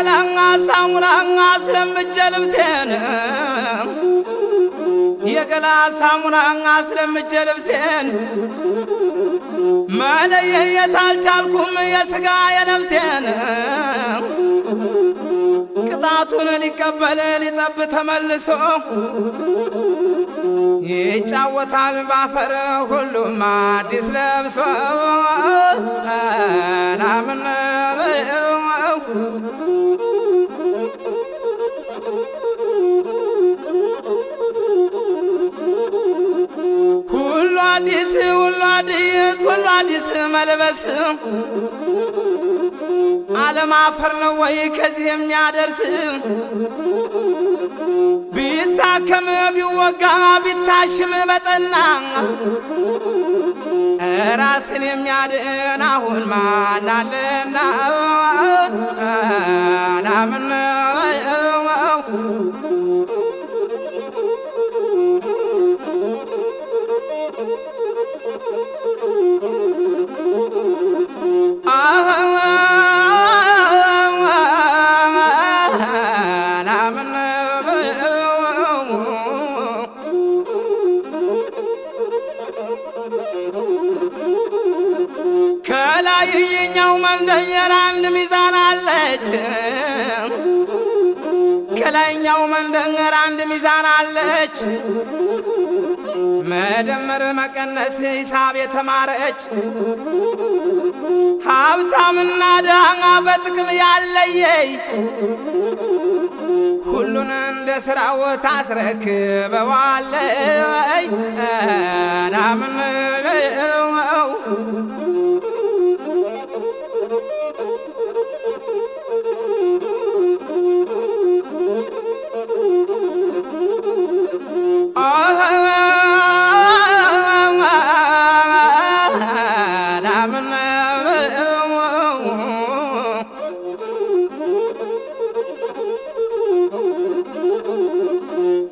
የገላኛ ሳሙናኛ ስለምጀልብቴን የገላ ሳሙናኛ ስለምጀልብቴን መለየት አልቻልኩም የሥጋ የነፍሴን ቅጣቱን ሊቀበል ሊጠብ ተመልሶ ይጫወታል ባፈር ሁሉም አዲስ ለብሶ ናምን ሁሉ አዲስ መልበስ ዓለም አፈር ነው ወይ ከዚህ የሚያደርስ ቢታከም ቢወጋ ቢታሽም በጠና ራስን የሚያድን አሁን ማን አለና ናምን ከላይኛው መንደር አንድ ሚዛን አለች ከላይኛው መንደር አንድ ሚዛን አለች መደመር መቀነስ ሂሳብ የተማረች ሀብታምና ደሃ በጥቅም ያለየይ ሁሉን እንደ ሥራው ታስረክበዋለይ ናምን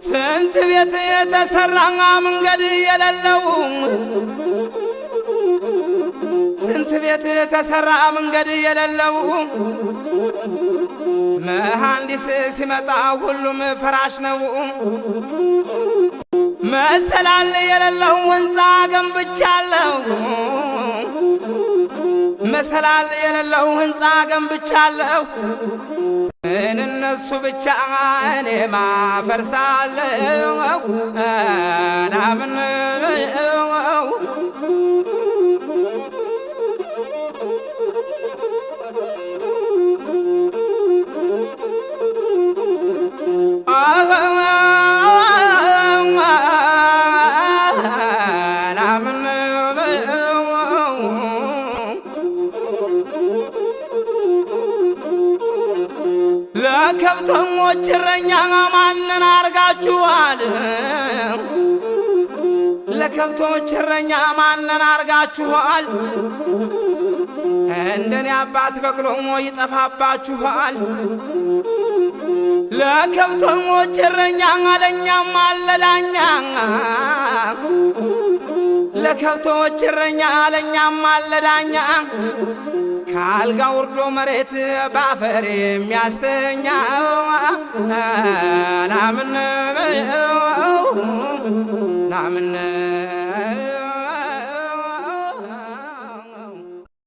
ስንት ቤት የተሰራ መንገድ የሌለው ስንት ቤት የተሰራ መንገድ የሌለው መሐንዲስ ሲመጣ ሁሉም ፍራሽ ነው መሰላል የሌለው ሕንፃ ገንብቻለሁ መሰላል የሌለው ሕንፃ ገንብቻለሁ እነሱ ብቻ እኔ ማፈርሳለሁ ናምን ለከብቶች እረኛ ማንን አርጋችኋል ለከብቶች እረኛ ማንን አርጋችኋል እንደኔ አባት በቅሎሞ ይጠፋባችኋል ለከብቶች እረኛ ለኛም አለዳኛ ለከብቶች እረኛ ለኛም አለዳኛ ካልጋ ወርዶ መሬት ባፈር የሚያስተኛ ናምን